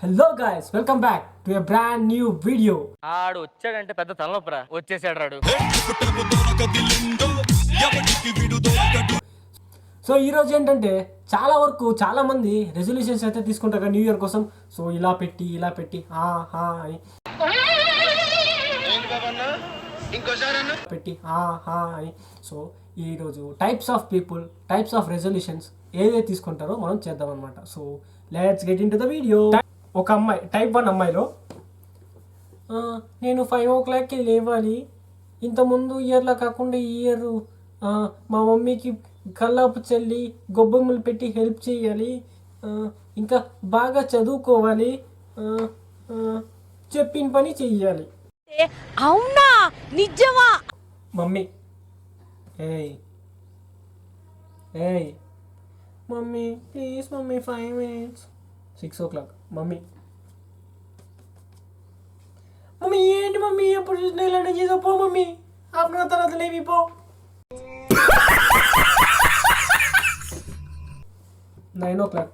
Hello guys, welcome back to a brand new video. ఆడు వచ్చాడంటే పెద్ద తలనొప్పరా. వచ్చేసాడు రాడు. సో ఈరోజు ఏంటంటే చాలా మంది రెజల్యూషన్స్ అయితే తీసుకుంటారు న్యూ ఇయర్ కోసం. సో ఇలా పెట్టి అని అని సో ఈరోజు టైప్స్ ఆఫ్ రెజల్యూషన్స్ ఏదైతే తీసుకుంటారో మనం చేద్దాం అనమాట. So let's get in to the video. ఒక అమ్మాయి టైప్ 1 అమ్మాయిలో నేను 5 o'clockకి లేవాలి, ఇంతకుముందు ఇయర్లో కాకుండా ఈ ఇయర్ మా మమ్మీకి కల్లాపు చల్లి గొబ్బెమ్మలు పెట్టి హెల్ప్ చేయాలి, ఇంకా బాగా చదువుకోవాలి, చెప్పిన పని చెయ్యాలి. అవునా, నిజమా? మమ్మీ ఏయ్ mummy please mummy 5 minutes. 6 o'clock mummy ఏంటి మమ్మీ ఎప్పుడు చూసినా ఇలాంటి చేసా, పో మమ్మీ ఆఫ్టర్ తర్వాత లేవి పో. 9 o'clock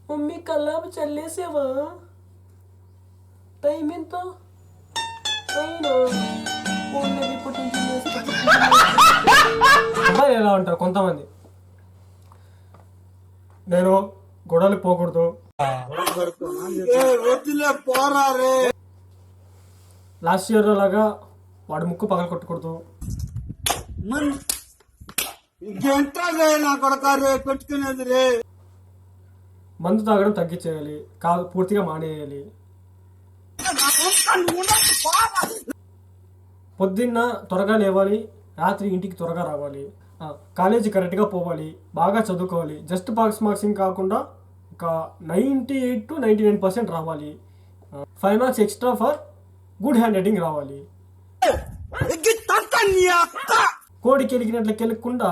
మమ్మీ కల్లాపు చల్లేసేవా, టైం ఎంత అయినా అబ్బాయి ఎలా ఉంటారు కొంతమంది, నేను గొడవలకు పోకూడదు, లాస్ట్ ఇయర్ లాగా వాడి ముక్కు పగల కొట్టకూడదు, మందు తాగడం తగ్గించేయాలి, కాదు పూర్తిగా మానేయాలి, పొద్దున్న త్వరగా లేవాలి, రాత్రి ఇంటికి త్వరగా రావాలి, కాలేజీ కరెక్ట్గా పోవాలి, బాగా చదువుకోవాలి, జస్ట్ పాస్ మార్క్సింగ్ కాకుండా ఒక 98 to 99% రావాలి, 5 marks extra for good hand writing రావాలి, కోడికి ఎలిగినట్లు కెలకుండా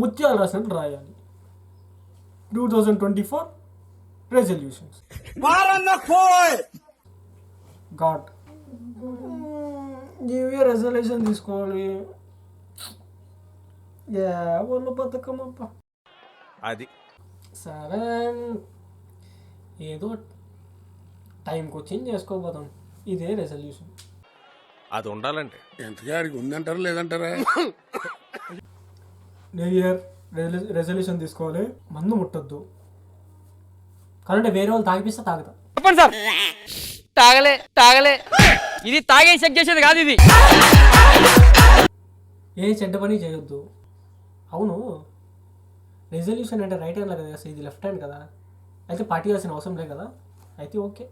ముత్యాలు రాసినట్లు రాయాలి. 2024 resolutions. God new year resolution తీసుకోవాలి, ఒళ్ళు బతుకమ్మ అది. సరే ఏదో టైంకి వచ్చింది చేసుకోబోతాం, ఇదే రెజల్యూషన్. అది ఉండాలంటే ఎంతగాడికి ఉందంటారా లేదంటారా? న్యూ ఇయర్ రెజల్యూషన్ తీసుకోవాలి, మందు ముట్టొద్దు, కాదంటే వేరే వాళ్ళు తాగిపిస్తే తాగుతా. చెప్పండి సార్. తాగలే ఇది తాగే చెక్ చేసేది కాదు, ఇది ఏ చెడ్డ పని చేయొద్దు. అవును, రెజల్యూషన్ అంటే రైట్ హ్యాండ్లో కదా, ఇది లెఫ్ట్ హ్యాండ్ కదా, అయితే పార్టీ చేయాల్సిన అవసరం లేదు కదా, అయితే ఓకే.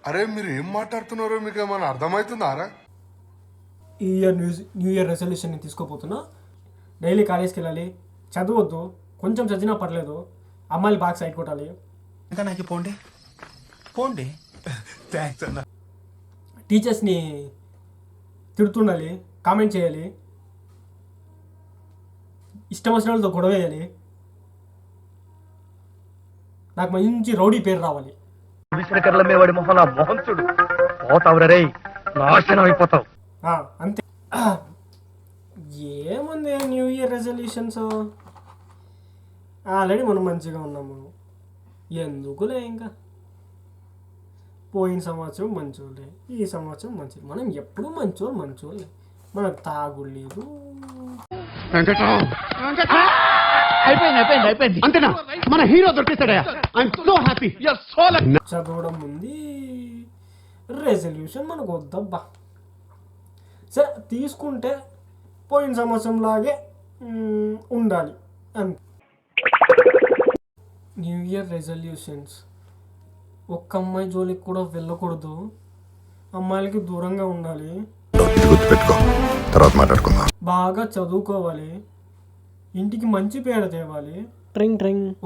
అరే మీరు ఏం మాట్లాడుతున్నారో మీకు ఏమైనా అర్థమవుతుందారా? ఈ ఇయర్ న్యూ ఇయర్ రెజల్యూషన్ తీసుకోపోతున్నా, డైలీ కాలేజ్కి వెళ్ళాలి, చదవద్దు, కొంచెం చదివినా పర్లేదు, అమ్మాయిలు బాగా సైడ్ కొట్టాలి, ఇంకా నాకు పోండి థ్యాంక్స్ అన్న. టీచర్స్ని తిడుతుండాలి, కామెంట్ చేయాలి, ఇష్టం వచ్చిన వాళ్ళతో గొడవ వేయాలి, నాకు మంచి రౌడీ పేరు రావాలి. అంతే. ఏముంది న్యూ ఇయర్ రెజల్యూషన్స్, ఆల్రెడీ మనం మంచిగా ఉన్నాము, ఎందుకులే ఇంకా పోయిన సంవత్సరం మంచోళ్ళే, ఈ సంవత్సరం మంచి, మనం ఎప్పుడు మంచోళ్ళే, మనకు తాగుడు లేదు. అయిపోయింది అంతేనా? మన హీరో దొరికేసాడయా. I'm so happy. చదవడం ఉంది, రెజల్యూషన్ మనకు వద్దబ్బా. సరే తీసుకుంటే పోయిన సంవత్సరం లాగే ఉండాలి అంతే. న్యూ ఇయర్ రెజల్యూషన్స్, ఒక్క అమ్మాయి జోలికి కూడా వెళ్ళకూడదు, అమ్మాయిలకి దూరంగా ఉండాలి, తర్వాత మాట్లాడుకుందాం, బాగా చదువుకోవాలి, ఇంటికి మంచి పేడ తేవాలి.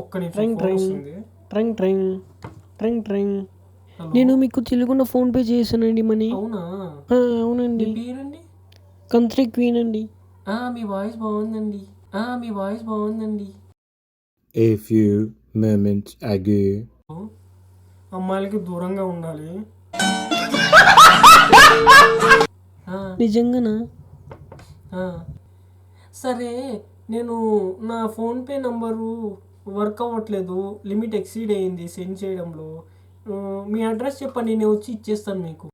ఒక్క నేను మీకు తెలియకుండా ఫోన్ పే చేశానండి మనీ. అవునా? అవునండి. పేరండి? కంత్రి క్వీన్ అండి. మీ వాయిస్ బాగుందండి. A few moments ago. అమ్మాయిలకి దూరంగా ఉండాలి. నిజంగానా? సరే నేను నా ఫోన్పే నంబరు వర్క్ అవ్వట్లేదు, లిమిట్ ఎక్సీడ్ అయ్యింది సెండ్ చేయడంలో. మీ అడ్రస్ చెప్పండి, నేను వచ్చి ఇచ్చేస్తాను మీకు.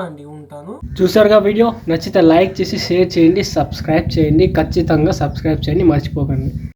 అండి ఉంటాను. చూసారుగా వీడియో నచ్చితే లైక్ చేసి షేర్ చేయండి, సబ్స్క్రైబ్ చేయండి, ఖచ్చితంగా సబ్స్క్రైబ్ చేయండి, మర్చిపోకండి.